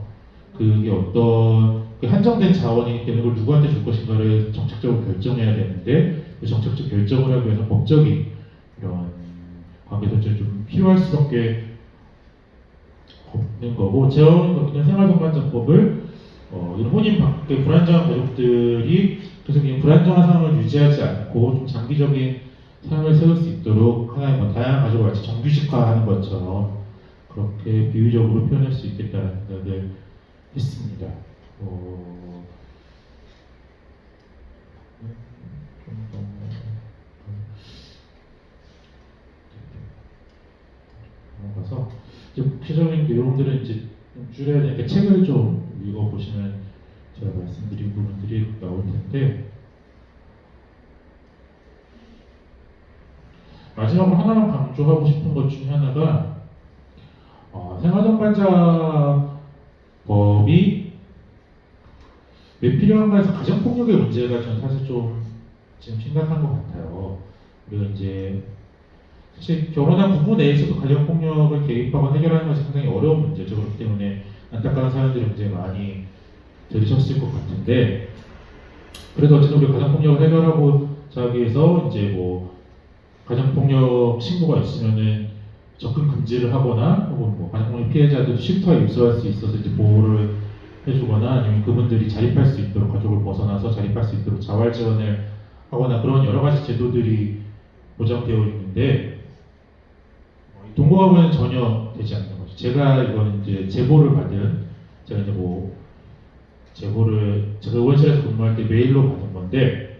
그게 어떤 한정된 자원이기 때문에 그걸 누구한테 줄 것인가를 정책적으로 결정해야 되는데 그 정책적 결정을 하기 위해서 법적인 이런 관계설정이 좀 필요할 수밖에 없는 거고 재원은 생활동반자법을 이런 혼인 밖에 불안정한 가족들이 계속 이 불안정한 상황을 유지하지 않고 좀 장기적인 삶을 세울 수 있도록 하나의 뭐 다양한 가족을 같이 정규직화하는 것처럼 그렇게 비유적으로 표현할 수 있겠다는 생각을 했습니다. 넘어가서 이제 구체적인 내용들은 이제 좀 줄여야 되니까 책을 좀 읽어보시면 제가 말씀드린 부분들이 나올 텐데 마지막으로 하나만 강조하고 싶은 것 중에 하나가 생활동반자법이 왜 필요한가 해서 가정폭력의 문제가 저는 사실 좀 지금 심각한 것 같아요. 우리가 이제 사실 결혼한 부부 내에서도 가정폭력을 개입하고 해결하는 것이 상당히 어려운 문제죠. 그렇기 때문에 안타까운 사연들이 굉장히 많이 들으셨을 것 같은데 그래도 어쨌든 우리 가정폭력을 해결하고 자기 위해서 이제 뭐 가정폭력 신고가 있으면은 접근 금지를 하거나 혹은 뭐 가정폭력 피해자들도 쉼터에 입소할 수 있어서 이제 보호를 해주거나 아니면 그분들이 자립할 수 있도록 가족을 벗어나서 자립할 수 있도록 자활 지원을 하거나 그런 여러 가지 제도들이 보장되어 있는데 동거하고는 전혀 되지 않는 거죠. 제가 이건 이제 제보를 받은 제가 이제 뭐 제보를 제가 의원실에서 근무할 때 메일로 받은 건데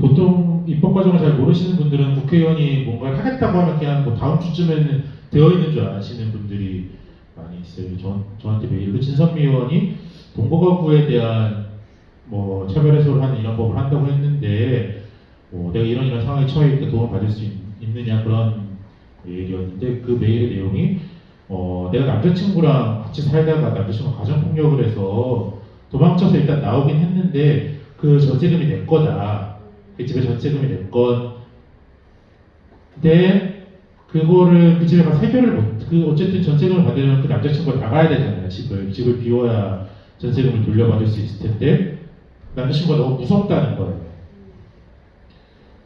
보통 입법 과정을 잘 모르시는 분들은 국회의원이 뭔가를 하겠다고 하면 그냥 뭐 다음 주쯤에는 되어 있는 줄 아시는 분들이 많이 있어요. 저한테 메일로 진선미 의원이 동거가구에 대한 뭐 차별 해소를 하는 이런 법을 한다고 했는데 뭐 내가 이런 상황에 처해 있다 도움을 받을 수 있느냐 그런 메일이었는데 그 메일의 내용이 내가 남자친구랑 같이 살다가 남자친구가 가정폭력을 해서 도망쳐서 일단 나오긴 했는데 그 전세금이 내 거다. 그 집의 전세금이 내 건데 그거를 그 집에 가서 해결을 못. 어쨌든 전세금을 받으려면 그 남자친구가 나가야 되잖아요. 집을 비워야 전세금을 돌려받을 수 있을 텐데 남자친구가 너무 무섭다는 거예요.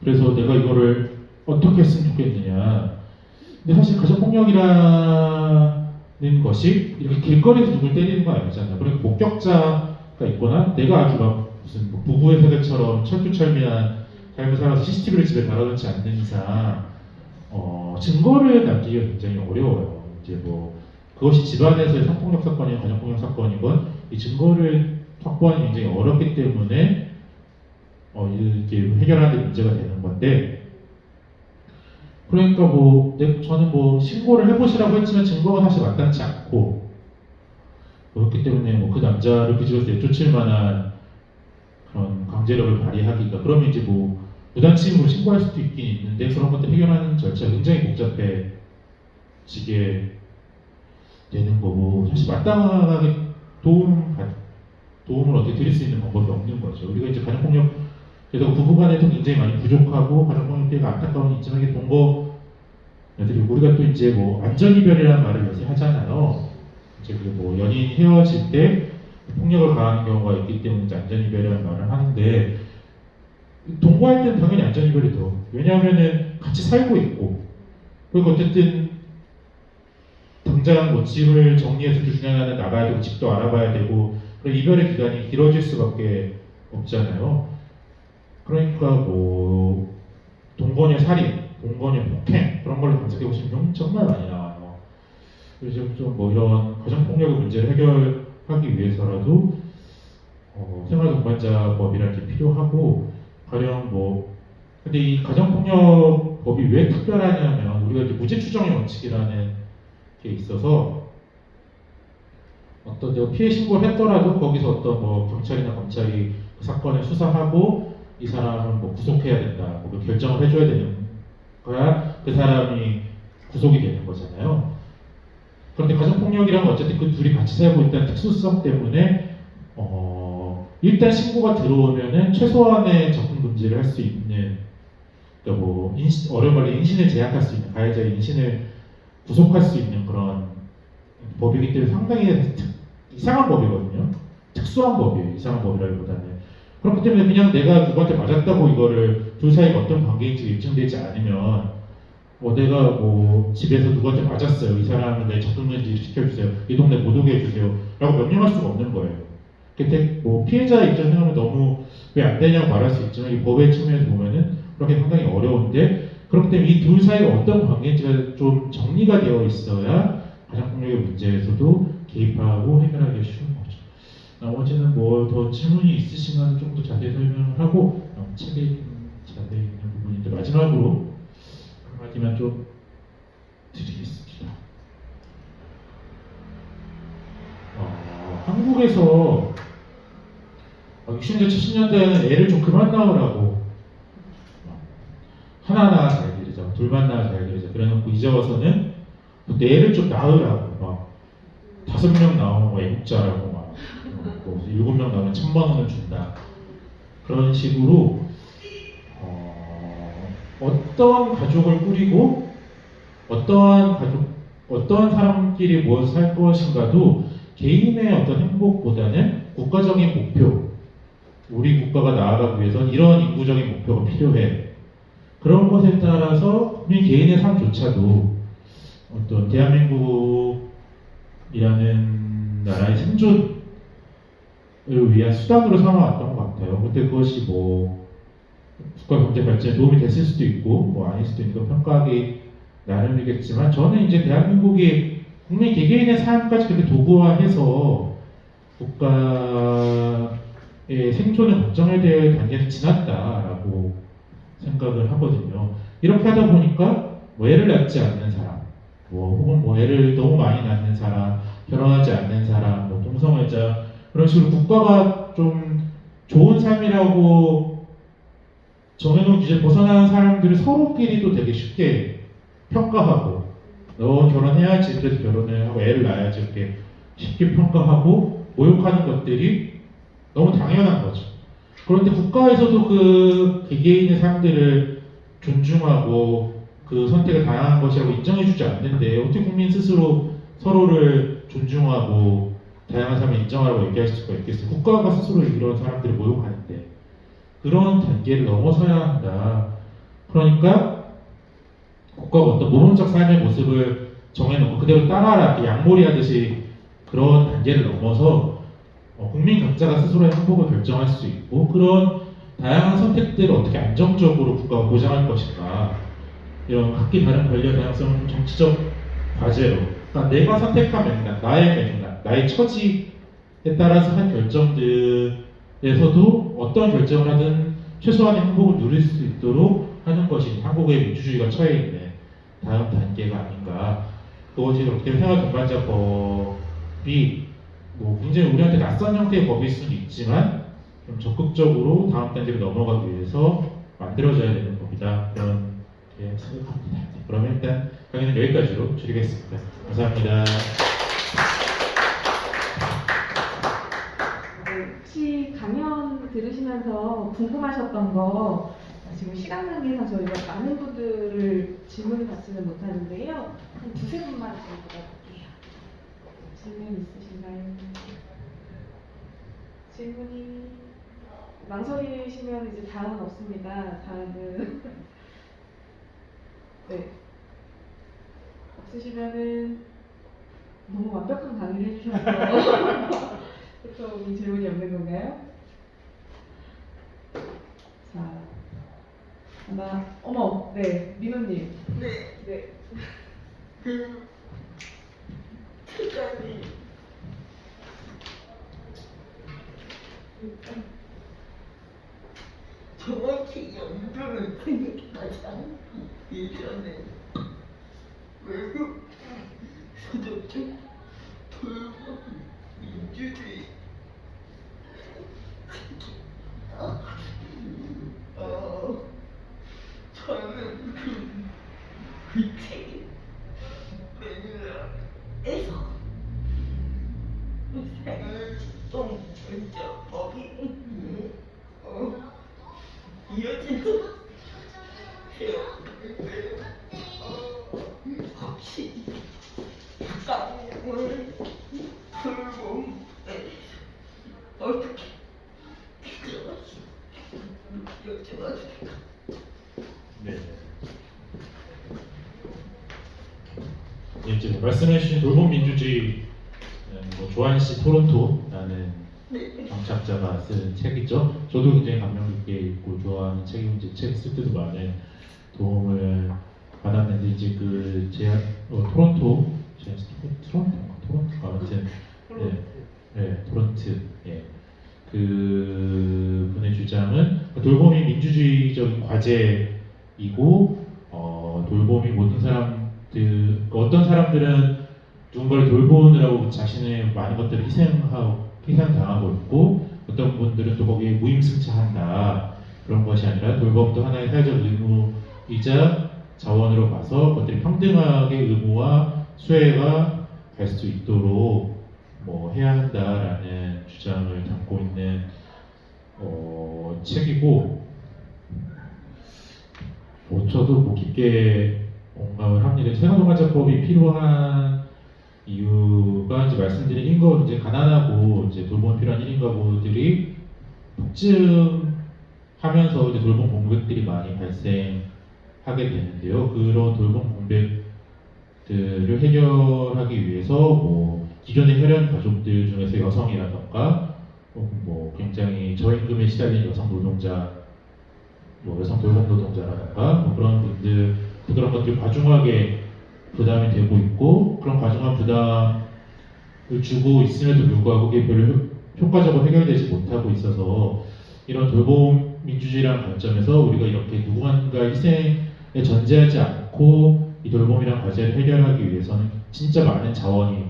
그래서 내가 이거를 어떻게 했으면 좋겠느냐. 근데 사실 가정폭력이라는 것이 이렇게 길거리에서 누굴 때리는 거 아니잖아요. 그러니까 목격자가 있거나 내가 아주 막 무슨 뭐 부부의 세대처럼 철두철미한 삶을 살아서 CCTV를 집에 달아놓지 않는 이상 증거를 남기기가 굉장히 어려워요. 이제 뭐 그것이 집안에서의 성폭력 사건이건 가정폭력 사건이건 이 증거를 확보하기 굉장히 어렵기 때문에 이렇게 해결하는 데 문제가 되는 건데 그러니까 뭐 저는 뭐 신고를 해보시라고 했지만 증거가 사실 마땅치 않고 그렇기 때문에 뭐 그 남자를 그 집에서 내쫓을 만한 그런 강제력을 발휘하기가 그러면 이제 뭐 무단침입으로 신고할 수도 있긴 있는데 그런 것들 해결하는 절차가 굉장히 복잡해지게 되는 거고 사실 마땅하게 도움을 어떻게 드릴 수 있는 방법이 없는 거죠. 우리가 이제 가정폭력 그래서 부부간에도 굉장히 많이 부족하고 가정폭력 피해가 안타까운 있지만 이게 동거들이 우리가 또 이제 뭐 안전이별이라는 말을 요새 하잖아요. 이제 뭐 연인 헤어질 때 폭력을 가하는 경우가 있기 때문에 이제 안전이별이라는 말을 하는데 동거할 때는 당연히 안전이별이 더 왜냐하면은 같이 살고 있고 그리고 어쨌든 당장 뭐 집을 정리해서 주 중에 하나는 나가야 되고 집도 알아봐야 되고 그리고 이별의 기간이 길어질 수밖에 없잖아요. 그러니까 뭐 동거녀 살인, 동거녀 폭행 그런 걸로 검색해 보시면 정말 많이 나와요. 그래서 좀 뭐 이런 가정폭력의 문제를 해결하기 위해서라도 생활동반자법이라는 게 필요하고 가령 뭐 근데 이 가정폭력법이 왜 특별하냐면 우리가 이제 무죄추정의 원칙이라는 게 있어서 어떤 피해 신고를 했더라도 거기서 어떤 뭐 경찰이나 검찰이 그 사건을 수사하고 이 사람은 뭐 구속해야 된다, 뭐 결정을 해줘야 되는 거야 그 사람이 구속이 되는 거잖아요. 그런데 가정폭력이란 어쨌든 그 둘이 같이 살고 있다는 특수성 때문에 일단 신고가 들어오면은 최소한의 접근 금지를 할 수 있는 그러니까 뭐 어려운 말로 인신을 제약할 수 있는 가해자의 인신을 구속할 수 있는 그런 법이기 때문에 상당히 이상한 법이거든요. 특수한 법이에요. 이상한 법이라기보다는 그렇기 때문에 그냥 내가 누구한테 맞았다고 이거를 둘 사이가 어떤 관계인지 입증되지 않으면 내가 뭐 집에서 누구한테 맞았어요. 이 사람을 내 접근금지 시켜주세요. 이 동네 못 오게 해주세요. 라고 명령할 수가 없는 거예요. 근데 뭐 피해자 입장에서 생각하면 너무 왜 안 되냐고 말할 수 있지만 이 법의 측면에서 보면은 그렇게 상당히 어려운데 그렇기 때문에 이 둘 사이가 어떤 관계인지가 좀 정리가 되어 있어야 가정폭력의 문제에서도 개입하고 해결하기 쉬운 거죠. 나머지는 뭐 더 질문이 있으시면 좀 더 자세히 설명을 하고 책에 좀 자세히 있는 부분인데 마지막으로 한마디만 좀 드리겠습니다. 한국에서 60년대, 70년대에는 애를 좀 그만 낳으라고 하나 잘 기르자, 둘만 낳아 잘 기르자 그래놓고 이제 와서는 그때 애를 좀 낳으라고 막 5명 나오면 애국자라고 막 7명 나오면 1,000만 원을 준다 그런 식으로 어떤 가족을 꾸리고 어떠한 사람끼리 모여서 살 것인가도 개인의 어떤 행복보다는 국가적인 목표, 우리 국가가 나아가기 위해서 이런 인구적인 목표가 필요해. 그런 것에 따라서 국민 개인의 삶조차도 어떤 대한민국이라는 나라의 생존을 위한 수단으로 삼아왔던 것 같아요. 근데 그것이 뭐 국가 경제 발전에 도움이 됐을 수도 있고 뭐 아닐 수도 있는 거 평가하기 나름이겠지만 저는 이제 대한민국이 국민 개개인의 삶까지 그렇게 도구화해서 국가의 생존을 걱정해야 될 단계는 지났다라고 생각을 하거든요. 이렇게 하다 보니까 뭐 애를 낳지 않는 사람, 혹은 뭐 애를 너무 많이 낳는 사람, 결혼하지 않는 사람, 뭐 동성애자 그런 식으로 국가가 좀 좋은 삶이라고 정해놓은 규제 벗어나는 사람들을 서로끼리도 되게 쉽게 평가하고 너 결혼해야지 그래서 결혼을 하고 애를 낳아야지 이렇게 쉽게 평가하고 모욕하는 것들이 너무 당연한 거죠. 그런데 국가에서도 그 개개인의 삶들을 존중하고 그 선택을 다양한 것이라고 인정해주지 않는데 어떻게 국민 스스로 서로를 존중하고 다양한 삶을 인정하라고 얘기할 수가 있겠어요. 국가가 스스로 이런 사람들을 모욕하는데 그런 단계를 넘어서야 한다. 그러니까 국가가 어떤 모범적 삶의 모습을 정해놓고 그대로 따라라 양몰이 하듯이 그런 단계를 넘어서 국민 각자가 스스로의 행복을 결정할 수 있고 그런 다양한 선택들을 어떻게 안정적으로 국가가 보장할 것인가 이런 각기 다른 권리와 다양성은 정치적 과제로 그러니까 내가 선택한 맥락, 나의 맥락, 나의 처지에 따라서 한 결정들에서도 어떤 결정을 하든 최소한의 행복을 누릴 수 있도록 하는 것이 한국의 민주주의가 처해 있는 다음 단계가 아닌가. 그것이 어떻게 생활동반자법이 뭐 굉장히 우리한테 낯선 형태의 법일 수는 있지만 좀 적극적으로 다음 단계로 넘어가기 위해서 만들어져야 되는 법이다. 그런 생각합니다. 그러면 일단 강의는 여기까지로 줄이겠습니다. 감사합니다. 네, 혹시 강연 들으시면서 궁금하셨던 거 지금 시간 관계상 저희가 많은 분들을 질문을 받지는 못하는데요. 한 두세 분만 좀 물어볼게요. 질문 있으신가요? 질문이 망설이시면 이제 다음은 없습니다. 다음은 네. 없으시면은 너무 완벽한 강의를 해주셔서 보통 질문이 없는 건가요? 자, 하나, 어머, 네, 민호님. 네, 네. 그 책감이 정확히 연주를 생각하지 않고 예전에 외국 서적적 돌봄 민주주의 저는 그 책이 매뉴얼에서 생활동 문제법이 이어지도록 해요. 혹시 작가님을 돌봄에 어떻게 여쭤봐도 될까? 네. 이제 말씀해주신 돌봄 민주주의 뭐 조한 씨 토론토라는 정착자가 쓴 책이죠. 저도 굉장히 감명 깊게 읽고 좋아하는 책인지 책 쓸 때도 많은 도움을 받았는데 이제 그 토론토 아무튼 토론트 그 분의 주장은 돌봄이 민주주의적인 과제이고 돌봄이 모든 사람들 어떤 사람들은 누군가를 돌보느라고 자신의 많은 것들을 희생당하고 있고 어떤 분들은 또 거기에 무임승차한다. 그런 것이 아니라 돌봄도 하나의 사회적 의무이자 자원으로 봐서 그것들이 평등하게 의무와 수혜가 갈 수 있도록 뭐 해야 한다라는 주장을 담고 있는 책이고 저도 뭐 깊게 공감을 합니다. 생활동반자법이 필요한 이유가 이제 말씀드린 1인가구 이제 가난하고 이제 돌봄이 필요한 1인 가구들이 폭증하면서 이제 돌봄 공백들이 많이 발생하게 되는데요. 그런 돌봄 공백들을 해결하기 위해서 뭐 기존의 혈연 가족들 중에서 여성이라던가 뭐 굉장히 저임금에 시달린 여성 노동자, 뭐 여성 돌봄 노동자라던가 뭐 그런 분들 그런 것들이 과중하게 부담이 되고 있고 그런 과중한 부담을 주고 있음에도 불구하고 그게 별로 효과적으로 해결되지 못하고 있어서 이런 돌봄 민주주의라는 관점에서 우리가 이렇게 누군가 희생에 전제하지 않고 이 돌봄이란 과제를 해결하기 위해서는 진짜 많은 자원이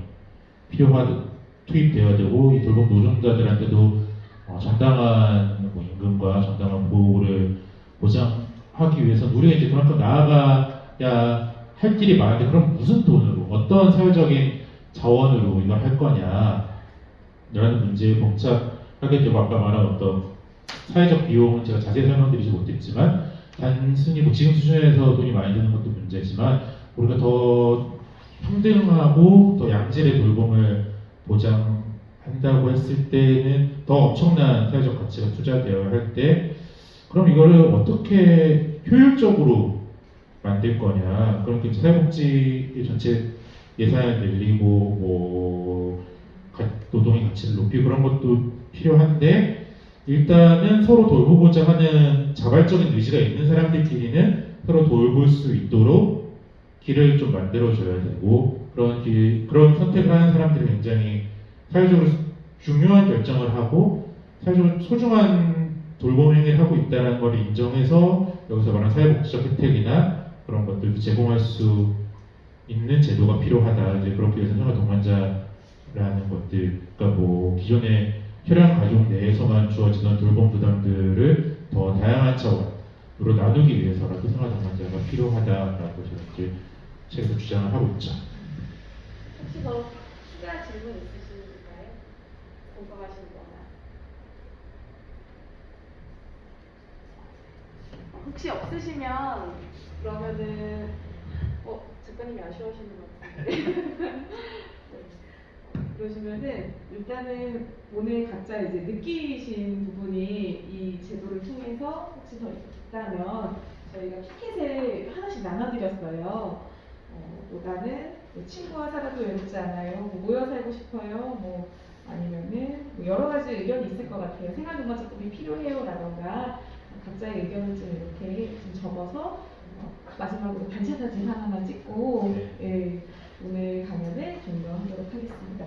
투입되어야 되고 이 돌봄 노동자들한테도 정당한 뭐 임금과 정당한 보호를 보장하기 위해서는 우리가 이제 그만큼 나아가야 할 길이 많은데 그럼 무슨 돈으로 어떤 사회적인 자원으로 이걸 할 거냐 라는 문제에 봉착하게 되고 아까 말한 어떤 사회적 비용은 제가 자세히 설명드리지 못했지만 단순히 뭐 지금 수준에서 돈이 많이 드는 것도 문제지만 우리가 더 평등하고 더 양질의 돌봄을 보장한다고 했을 때는 더 엄청난 사회적 가치가 투자되어야 할 때 그럼 이거를 어떻게 효율적으로 만들 거냐. 그럼 그 사회복지 전체 예산을 늘리고 뭐 노동의 가치를 높이고 그런 것도 필요한데 일단은 서로 돌보고자 하는 자발적인 의지가 있는 사람들끼리는 서로 돌볼 수 있도록 길을 좀 만들어줘야 되고 그런 선택을 하는 사람들이 굉장히 사회적으로 중요한 결정을 하고 사회적으로 소중한 돌봄 행위를 하고 있다는 걸 인정해서 여기서 말하는 사회복지적 혜택이나 그런 것들도 제공할 수 있는 제도가 필요하다. 이제 그렇게 해서 생활동반자라는 것들, 그러니까 뭐 기존의 혈연 가족 내에서만 주어지던 돌봄 부담들을 더 다양한 차원으로 나누기 위해서라도 생활동반자가 필요하다라고 제가 이제 책에서 주장을 하고 있죠. 혹시 더 특별한 질문 있으실까요? 궁금하신 거나. 혹시 없으시면 그러면은 작가님이 아쉬워하시는 것 같은데. 그러시면은 일단은 오늘 각자 이제 느끼신 부분이 이 제도를 통해서 혹시 더 있다면 저희가 피켓을 하나씩 나눠드렸어요. 보다는 뭐 친구와 살아도 외롭지 않아요. 뭐 모여 살고 싶어요. 뭐 아니면은 뭐 여러 가지 의견이 있을 것 같아요. 생활동반자법이 필요해요라던가 각자의 의견을 좀 이렇게 좀 적어서 마지막으로 단체 사진 하나만 찍고 네. 예, 오늘 강연을 종료하도록 하겠습니다.